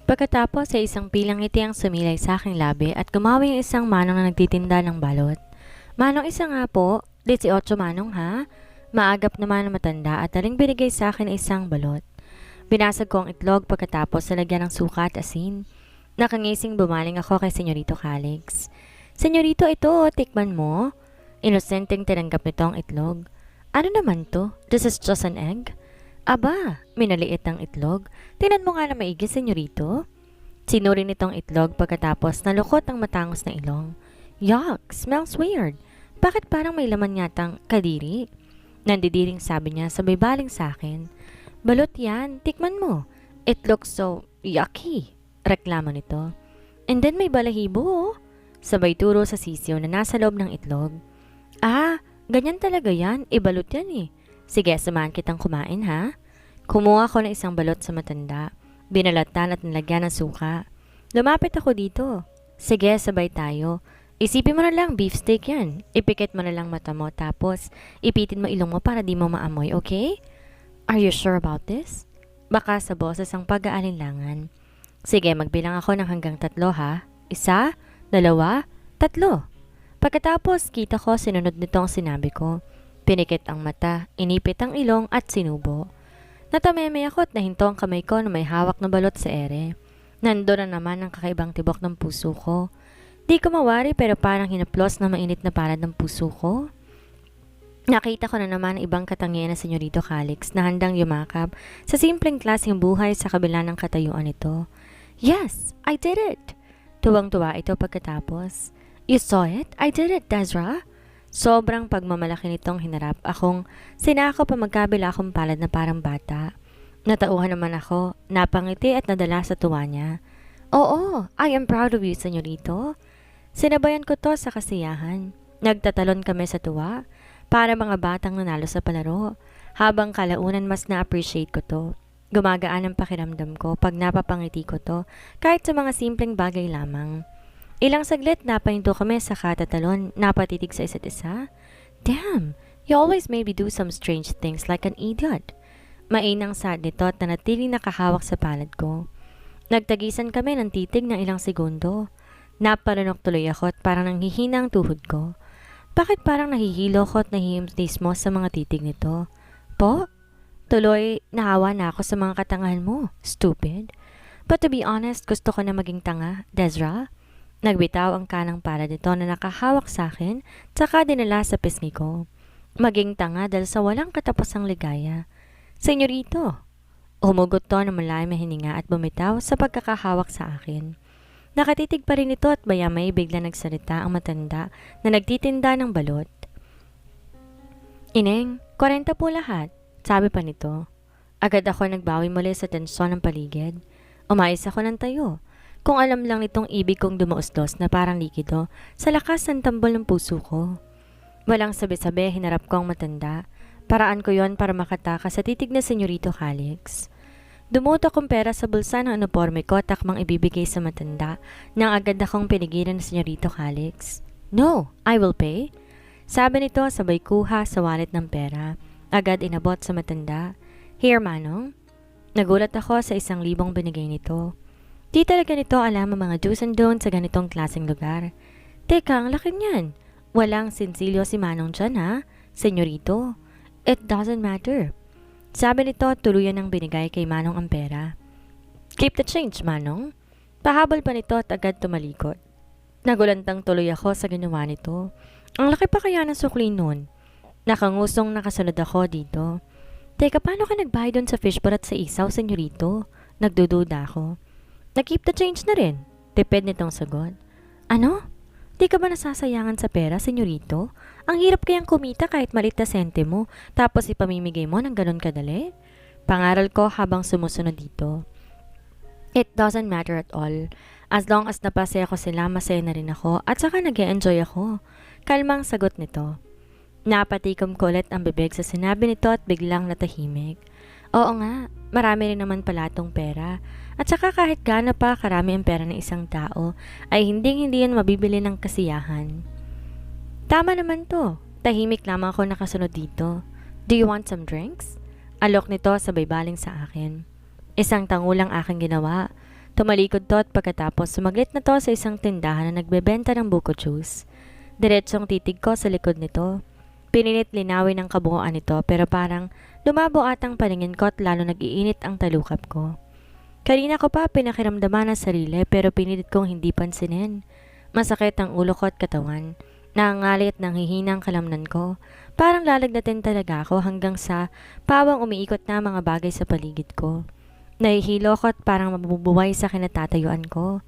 Pagkatapos ay isang pilang ngiti ang sumilay sa aking labi at gumawi ang isang manong na nagtitinda ng balot. Manong isa nga po, 18 manong ha? Maagap naman ang matanda at daling binigay sa akin ay isang balot. Binasag ko ang itlog pagkatapos nalagyan ng suka at asin. Nakangising bumaling ako kay Senyorito Calix. Senyorito, ito, tikman mo. Inosenteng tinanggap nito ang itlog. Ano naman to? This is just an egg? Aba, minaliit ang itlog. Tingnan mo nga na maigi, senyorito. Sinuri nitong itlog pagkatapos nalukot ang matangos na ilong. Yuck, smells weird. Bakit parang may laman yatang kadiri? Nandidiring sabi niya sabay baling sa akin. Balot yan, tikman mo. It looks so yucky, reklamo nito. And then may balahibo oh. Sabay turo sa sisiyo na nasa loob ng itlog. Ah, ganyan talaga yan, ibalot yan eh. Sige, samahan kitang kumain ha. Kumuha ko ng isang balot sa matanda. Binalatan at nilagyan ng suka. Lumapit ako dito. Sige, sabay tayo. Isipin mo na lang beefsteak yan. Ipikit mo na lang mata mo tapos ipitin mo ilong mo para di mo maamoy, okay? Are you sure about this? Baka sa boses ang pag-aalinlangan. Sige, magbilang ako ng hanggang 3 ha. 1, 2, 3. Pagkatapos kita ko sinunod nito ang sinabi ko. Pinikit ang mata, inipit ang ilong at sinubo. Natameme ako at nahinto ang kamay ko na may hawak na balot sa ere. Nando na naman ang kakaibang tibok ng puso ko. Di ko mawari pero parang hinaplos na mainit na palad ng puso ko. Nakita ko na naman ang ibang katangian na Senyorito Calix na handang yumakap sa simpleng klaseng buhay sa kabila ng katayuan nito. Yes, I did it! Tuwang-tuwa ito pagkatapos. You saw it? I did it, Desra! Sobrang pagmamalaki nitong hinarap akong sinako pa magkabila akong palad na parang bata. Natauhan naman ako, napangiti at nadala sa tuwa niya. Oo, I am proud of you, senyorito. Sinabayan ko to sa kasiyahan. Nagtatalon kami sa tuwa, para mga batang nanalo sa palaro. Habang kalaunan mas na-appreciate ko to. Gumagaan ang pakiramdam ko pag napapangiti ko to, kahit sa mga simpleng bagay lamang. Ilang saglit napahinto kami sa katatalon, napatitig sa isa't isa. Damn, you always made me do some strange things like an idiot. Mainang sad nito at nanatiling nakahawak sa palad ko. Nagtagisan kami ng titig ng ilang segundo. Naparunok tuloy ako at parang nanghihina ang tuhod ko. Bakit parang nahihilo ko at nahihimtismo sa mga titig nito? Po? Tuloy, nahawa na ako sa mga katangahan mo, stupid. But to be honest, gusto ko na maging tanga, Desra. Nagbitaw ang kanang palad nito na nakahawak sa akin, tsaka dinala sa pisngi ko. Maging tanga dahil sa walang katapusang ligaya. Senyorito! Humugot to na malalim na hininga at bumitaw sa pagkakahawak sa akin. Nakatitig pa rin ito at bayamay bigla nagsalita ang matanda na nagtitinda ng balot. Ineng, 40 po lahat, sabi pa nito. Agad ako nagbawi muli sa tensyon ng paligid. Umayos ako ng tayo. Kung alam lang nitong ibig kong dumausdos na parang likido sa lakas ng tambol ng puso ko. Walang sabi-sabi, hinarap ko ang matanda. Paraan ko yon para makataka sa titig na Senyorito Calix. Dumuto akong pera sa bulsa ng uniforme ko at akmang ibibigay sa matanda nang agad akong pinigilan ng Senyorito Calix. No, I will pay. Sabi nito sabay kuha sa wallet ng pera. Agad inabot sa matanda. Here, Manong. Nagulat ako sa 1,000 binigay nito. Di talaga nito alam ang mga do's and don'ts sa ganitong klaseng lugar. Teka, ang laki niyan. Walang sinsilyo si Manong dyan ha, senyorito. It doesn't matter. Sabi nito tuluyan ang binigay kay Manong ang pera. Keep the change, Manong. Pahabol pa nito at agad tumalikod. Nagulantang tuloy ako sa ginawa nito. Ang laki pa kaya ng sukli nun. Nakangusong nakasunod ako dito. Teka, paano ka nagbayad doon sa fishbowl at sa isaw, senyorito? Nagdududa ako. Na-keep the change na rin. Tipid nitong sagot. Ano? Di ka ba nasasayangan sa pera, senyorito? Ang hirap kayang kumita kahit malit na sentimo, tapos ipamimigay mo ng ganun kadali? Pangaral ko habang sumusunod dito. It doesn't matter at all. As long as napasaya ko sila, masaya na rin ako at saka nag-e-enjoy ako. Kalmang sagot nito. Napatikom ko ulit ang bibig sa sinabi nito at biglang natahimik. Oo nga, marami rin naman pala tong pera. At saka kahit gaano pa karami ang pera ng isang tao, ay hindi yan mabibili ng kasiyahan. Tama naman to. Tahimik lamang ako nakasunod dito. Do you want some drinks? Alok nito sabay baling sa akin. Isang tangulang aking ginawa. Tumalikod to at pagkatapos sumaglit na to sa isang tindahan na nagbebenta ng buko juice. Diretsong titig ko sa likod nito. Pinilit linawin ang kabuuan nito pero parang lumabo atang paningin ko at lalo nag-iinit ang talukap ko. Kanina ko pa pinakiramdaman ang sarili pero pinilit kong hindi pansinin. Masakit ang ulo ko at katawan. Nangangalit ng hihinang kalamnan ko. Parang lalagnatin talaga ako hanggang sa pawang umiikot na mga bagay sa paligid ko. Nahihilo ko at parang mabubuhay sa kinatatayuan ko.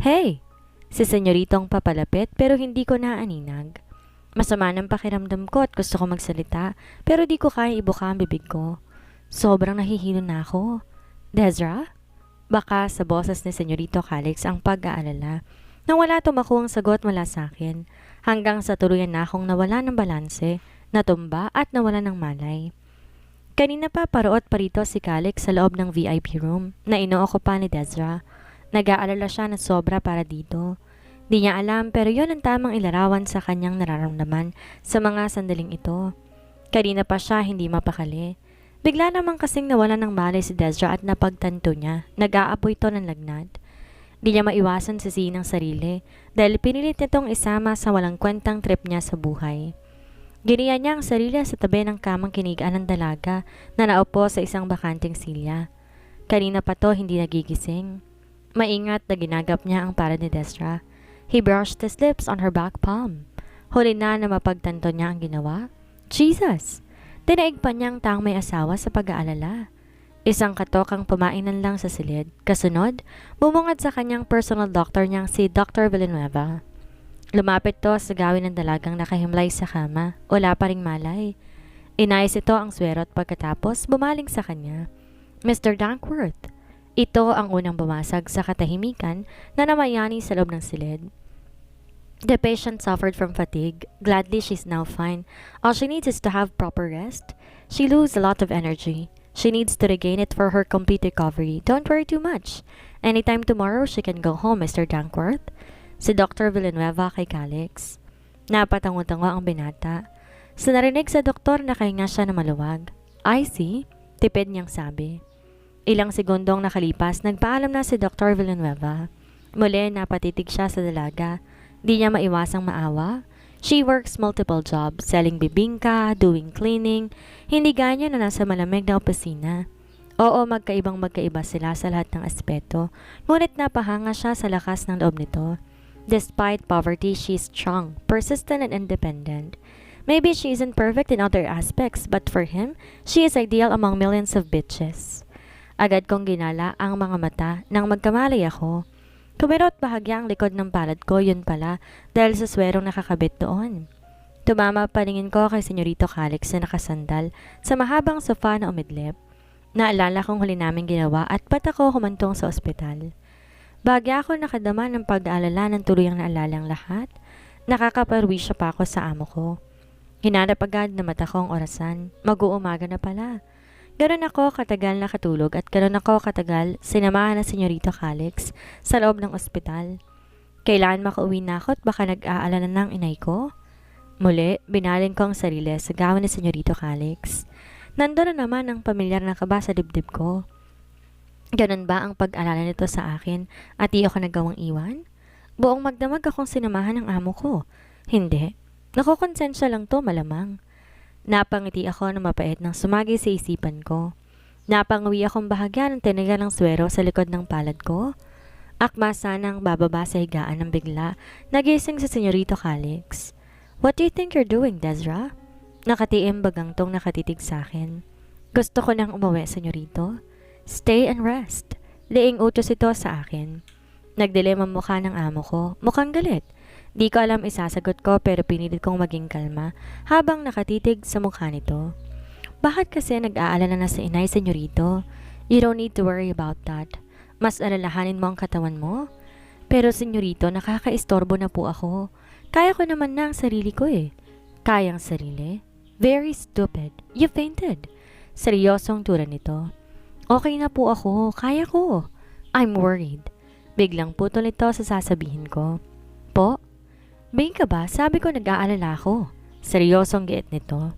Hey! Si senyoritong papalapit pero hindi ko naaninag. Masama ng pakiramdam ko at gusto ko magsalita pero di ko kaya ibuka ang bibig ko. Sobrang nahihilo na ako. Desra? Baka sa boses ni Senyorito Calix ang pag-aalala. Nang wala tumakuang sagot mula sa akin, hanggang sa tuluyan na akong nawala ng balanse, natumba at nawala ng malay. Kanina pa paroot parito si Calix sa loob ng VIP room na inookupa pa ni Desra. Nag-aalala siya na sobra para dito. Di niya alam pero yon ang tamang ilarawan sa kanyang nararamdaman sa mga sandaling ito. Kanina pa siya hindi mapakali. Bigla namang kasing nawala ng malay si Desra at napagtanto niya, nag-aapoy ito ng lagnat. Di niya maiwasan sisihin ang sarili dahil pinilit nitong isama sa walang kwentang trip niya sa buhay. Giniya niya ang sarili sa tabi ng kamang kinigaan ng dalaga na naupo sa isang bakanting silya. Kanina pa to hindi nagigising. Maingat na ginagap niya ang palad ni Desra. He brushed his lips on her back palm. Huli na mapagtanto niya ang ginawa. Jesus! Tinaig pa niyang taong may asawa sa pag-aalala. Isang katok ang pumainan lang sa silid. Kasunod, bumungad sa kanyang personal doctor niyang si Dr. Villanueva. Lumapit to sa gawin ng dalagang nakahimlay sa kama. Wala pa ring malay. Inayos ito ang swero at pagkatapos bumaling sa kanya. Mr. Dankworth. Ito ang unang bumasag sa katahimikan na namayani sa loob ng silid. The patient suffered from fatigue. Gladly she's now fine. All she needs is to have proper rest. She loses a lot of energy. She needs to regain it for her complete recovery. Don't worry too much. Anytime tomorrow, she can go home, Mr. Dankworth. Si Dr. Villanueva kay Calix. Napatango-tango ang binata. Sa narinig sa doktor, nakahinga siya na maluwag. I see, tipid niyang sabi. Ilang segundong nakalipas, nagpaalam na si Dr. Villanueva. Muli, napatitig siya sa dalaga. Di niya maiwasang maawa. She works multiple jobs, selling bibingka, doing cleaning, hindi ganyan na nasa malamig na opisina. Oo, magkaiba sila sa lahat ng aspeto, ngunit napahanga siya sa lakas ng loob nito. Despite poverty, she's strong, persistent and independent. Maybe she isn't perfect in other aspects, but for him, she is ideal among millions of bitches. Agad kong ginala ang mga mata nang magkamalay ako. Kumirot bahagya ang likod ng palad ko, yun pala, dahil sa swerong nakakabit doon. Tumama paningin ko kay Senyorito Calix na nakasandal sa mahabang sofa na umidlip. Naalala kong huli naming ginawa at pat ako humantong sa ospital. Bahagya ako nakadama ng pag-aalala ng tuluyang naalala ang lahat. Nakakaparwisyo pa ako sa amo ko. Hinanap agad na mata ko ang orasan. Mag-uumaga na pala. Ganon ako katagal nakatulog at ganon ako katagal sinamahan na Senyorito Calix sa loob ng ospital. Kailan makauwi na ako at baka nag-aalala ng inay ko? Muli, binaling ko ang sarili sa gawin ni Senyorito Calix. Nandun na naman ang pamilyar na kaba sa dibdib ko. Ganon ba ang pag-alala nito sa akin at di ako nagawang iwan? Buong magdamag akong sinamahan ng amo ko. Hindi. Nakukonsensya lang to malamang. Napangiti ako na mapait nang sumagi sa isipan ko. Napangawi akong bahagya ng tinigal ng swero sa likod ng palad ko. Akma sanang bababa sa higaan ng bigla, nagising si Senyorito Calix. What do you think you're doing, Desra? Nakatiim bagang tong nakatitig sa akin. Gusto ko nang umuwi, Senyorito. Stay and rest. Liing utos ito sa akin. Nagdilim ang mukha ng amo ko. Mukhang galit. Di ko alam isasagot ko pero pinilit kong maging kalma habang nakatitig sa mukha nito. Bakit kasi nag-aalala na sa inay, Senyorito? You don't need to worry about that. Mas alalahanin mo ang katawan mo? Pero Senyorito, nakakaistorbo na po ako. Kaya ko naman na ang sarili ko eh. Kayang sarili? Very stupid. You fainted. Seryosong tura nito. Okay na po ako. Kaya ko. I'm worried. Biglang putol ito sa sasabihin ko. Po? Bing ka ba? Sabi ko nag-aalala ako. Seryosong giit nito.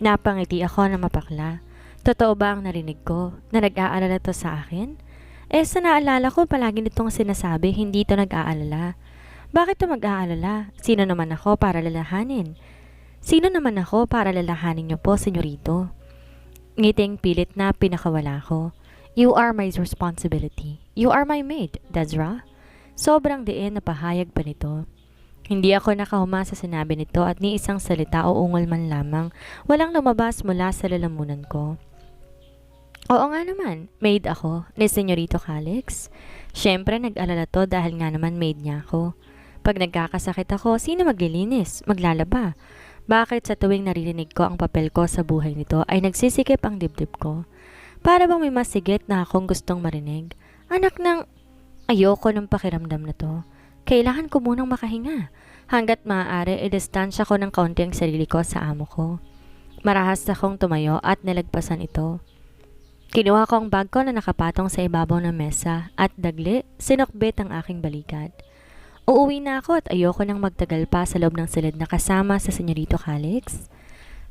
Napangiti ako na mapakla. Totoo ba ang narinig ko na nag-aalala to sa akin? Sa naalala ko palagi nitong sinasabi, hindi ito nag-aalala. Bakit ito mag-aalala? Sino naman ako para lalahanin? Sino naman ako para lalahanin niyo po, senyorito? Ngiting pilit na pinakawala ko. You are my responsibility. You are my maid, Desra. Sobrang diin na pahayag pa nito. Hindi ako nakahuma sa sinabi nito at ni isang salita o ungol man lamang walang lumabas mula sa lalamunan ko. Oo nga naman, maid ako, ni Senyorito Calix. Siyempre nag-alala to dahil nga naman maid niya ako. Pag nagkakasakit ako, sino maglilinis, maglalaba? Bakit sa tuwing naririnig ko ang papel ko sa buhay nito ay nagsisikip ang dibdib ko? Para bang may masigit na akong gustong marinig? Anak ng... Ayoko ng pakiramdam na to. Kailangan ko munang makahinga. Hanggat maaari, i-distansya ko ng kaunti ang sarili ko sa amo ko. Marahas akong tumayo at nilagpasan ito. Kinuha ko ang bag ko na nakapatong sa ibabaw ng mesa at dagli, sinukbit ang aking balikat. Uuwi na ako at ayoko nang magtagal pa sa loob ng silid na kasama sa Senyorito Calix.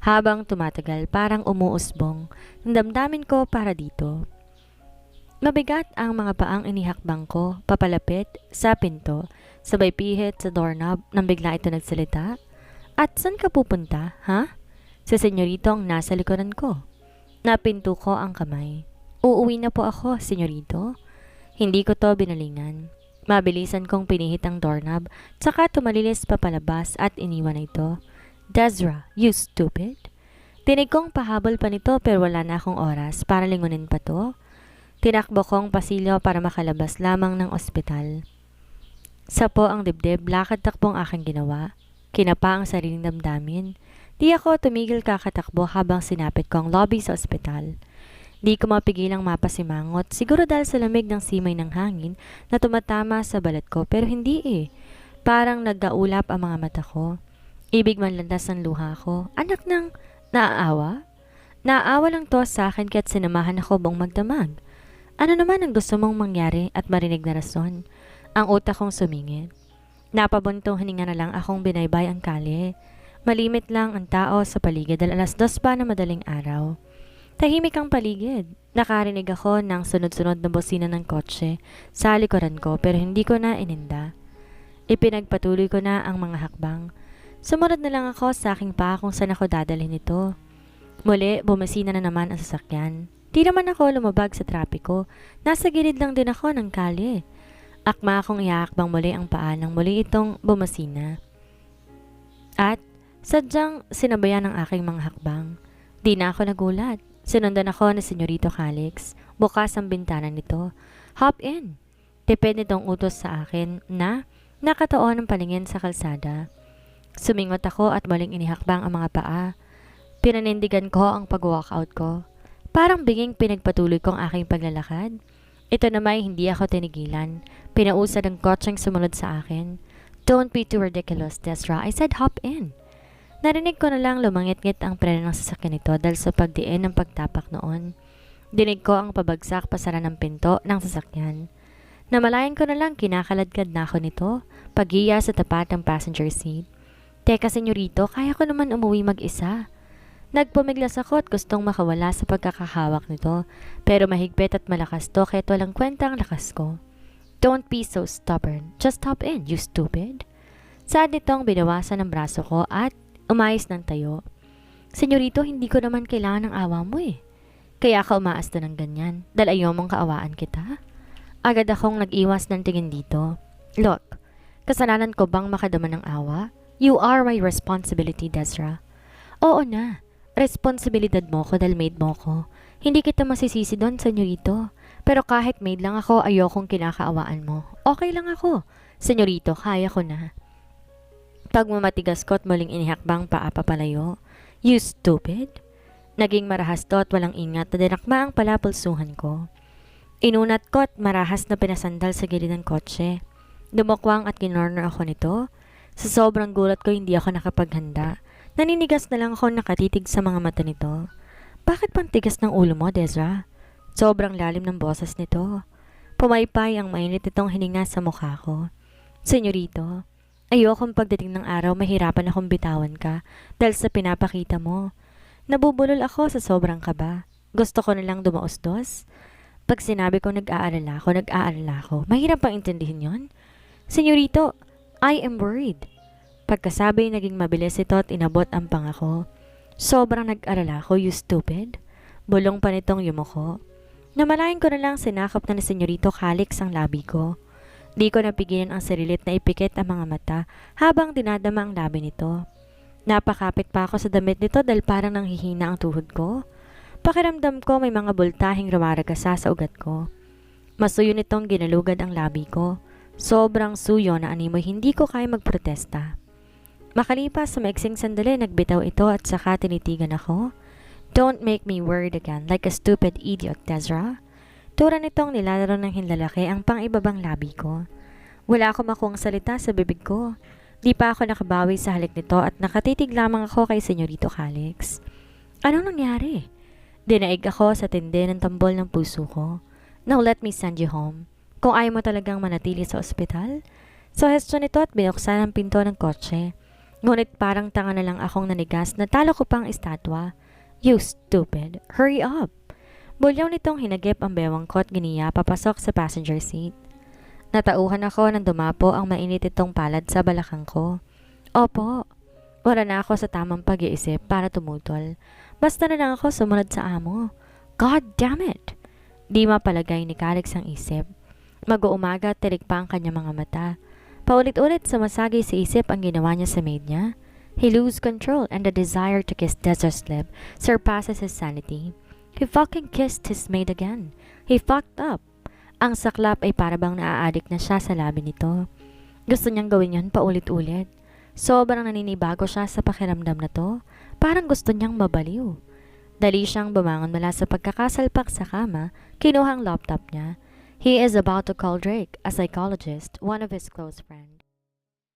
Habang tumatagal, parang umuusbong, ang damdamin ko para dito. Mabigat ang mga paang inihakbang ko, papalapit, sa pinto, sabay pihit sa doorknob nang bigla ito nagsalita. At saan ka pupunta, ha? Sa senyorito ang nasa likuran ko. Napinto ko ang kamay. Uuwi na po ako, senyorito. Hindi ko to binalingan. Mabilisan kong pinihit ang doorknob, saka tumalilis papalabas at iniwan na ito. Desra, you stupid. Tinig kong pahabol pa nito pero wala na akong oras para lingunin pa to. Tinakbo kong pasilyo para makalabas lamang ng ospital. Sapo ang dibdib, lakad takbong aking ginawa. Kinapa ang sariling damdamin. Di ako tumigil kakatakbo habang sinapit ko ang lobby sa ospital. Di ko mapigilang mapasimangot, siguro dahil sa lamig ng simay ng hangin na tumatama sa balat ko pero hindi eh. Parang naggaulap ang mga mata ko. Ibig man landas ang luha ko. Anak ng naaawa? Naaawa lang to sa akin kaya't sinamahan ako buong magdamag. Ano naman ang gusto mong mangyari at marinig na rason? Ang utak kong sumingit. Napabuntong hininga na lang akong binaybay ang kalye. Malimit lang ang tao sa paligid dahil 2:00 pa na madaling araw. Tahimik ang paligid. Nakarinig ako ng sunod-sunod na bosina ng kotse sa likuran ko pero hindi ko na ininda. Ipinagpatuloy ko na ang mga hakbang. Sumunod na lang ako sa aking paa kung saan ako dadalhin ito. Muli, bumasina na naman ang sasakyan. Di naman ako lumabag sa trapiko. Nasa gilid lang din ako ng kalye. Akma akong ihaakbang muli ang paa nang muli itong bumasina. At sadyang sinabayan ng aking mga hakbang. Di na ako nagulat. Sinundan ako ni Senyorito Calix. Bukas ang bintana nito. Hop in. Tipid nitong utos sa akin na nakataon ng paningin sa kalsada. Sumingot ako at muling inihakbang ang mga paa. Pinanindigan ko ang pag-walkout ko. Parang biging pinagpatuloy ko ang aking paglalakad. Ito naman hindi ako tinigilan. Pinausad ang kotseng sumunod sa akin. Don't be too ridiculous, Desra. I said hop in. Narinig ko na lang lumangit-ngit ang preno ng sasakyan nito dahil sa pagdiin ng pagtapak noon. Dinig ko ang pabagsak pasara ng pinto ng sasakyan. Namalayan ko na lang kinakaladkad na ako nito, paghiya sa tapat ng passenger seat. Teka senyorito, kaya ko naman umuwi mag-isa. Nagpumiglas ako at gustong makawala sa pagkakahawak nito, pero mahigpit at malakas to kaya't walang kwenta ang lakas ko. Don't be so stubborn. Just hop in, you stupid. Sad nitong binawasan ang braso ko at umayos ng tayo. Senyorito, hindi ko naman kailangan ng awa mo eh. Kaya ka umaasta ng ganyan, dahil ayaw mong kaawaan kita. Agad akong nag-iwas ng tingin dito. Look, kasalanan ko bang makadama ng awa? You are my responsibility, Desra. Oo na, responsibilidad mo ko dahil maid mo ko. Hindi kita masisisi doon, senyorito. Pero kahit maid lang ako, ayokong kinakaawaan mo. Okay lang ako. Senyorito, kaya ko na. Pagmamatigas ko at muling inihakbang paa papalayo. You stupid? Naging marahas to at walang ingat na dinakma ang palapulsuhan ko. Inunat ko at marahas na pinasandal sa gilid ng kotse. Dumukwang at ginorner ako nito. Sa sobrang gulat ko hindi ako nakapaghanda. Naninigas na lang ako nakatitig sa mga mata nito. Bakit pang tigas ng ulo mo, Desra? Sobrang lalim ng boses nito. Pumaypay ang mainit nitong hininga sa mukha ko. Senyorito, ayokong pagdating ng araw mahirapan akong bitawan ka dahil sa pinapakita mo. Nabubulol ako sa sobrang kaba. Gusto ko na lang dumaos-dos. Pag sinabi kong nag-aalala ako, mahirap bang intindihin yon? Senyorito, I am worried. Pagkasabi, naging mabilis ito at inabot ang pangako. Sobrang nag-alala ako, you stupid. Bulong pa nitong yumuko. Namalayan ko na lang sinakop na ni Senyorito Calix ang labi ko. Di ko napigilan ang sarilit na ipikit ang mga mata habang dinadama ang labi nito. Napakapit pa ako sa damit nito dahil parang nanghihina ang tuhod ko. Pakiramdam ko may mga bultahing rumaragasa sa ugat ko. Masuyo nitong ginalugad ang labi ko. Sobrang suyo na animoy hindi ko kaya magprotesta. Makalipas sa maiksing sandali, nagbitaw ito at saka tinitigan ako. Don't make me worried again like a stupid idiot, Desra. Tura nitong nilalaro ng hinlalaki ang pang-ibabang labi ko. Wala akong makuhang salita sa bibig ko. Di pa ako nakabawi sa halik nito at nakatitig lamang ako kay Senyorito Calix. Anong nangyari? Dinaig ako sa tindi ng tambol ng puso ko. Now let me send you home. Kung ayaw mo talagang manatili sa ospital. So hestyo nito at binuksan ang pinto ng kotse. Ngunit parang tanga na lang akong nanigas na talo ko pang estatwa. You stupid, hurry up. Bulyaw nitong hinagip ang bewang ko at giniya papasok sa passenger seat. Natauhan ako nang dumapo ang mainit itong palad sa balakang ko. Opo, wala na ako sa tamang pag-iisip para tumutol. Basta na lang ako sumunod sa amo. God damn it! Di mapalagay ni Calix ang isip. Mag-uumaga at tilig pa ang kanyang mga mata. Paulit-ulit sumasagi sa isip ang ginawa niya sa maid niya. He loses control and the desire to kiss Desert's lip surpasses his sanity. He fucking kissed his maid again. He fucked up. Ang saklap ay parabang naaadik na siya sa labi nito. Gusto niyang gawin yan paulit-ulit. Sobrang naninibago siya sa pakiramdam na to. Parang gusto niyang mabaliw. Dali siyang bumangon mula sa pagkakasalpak sa kama, kinuhang laptop niya. He is about to call Drake, a psychologist, one of his close friends.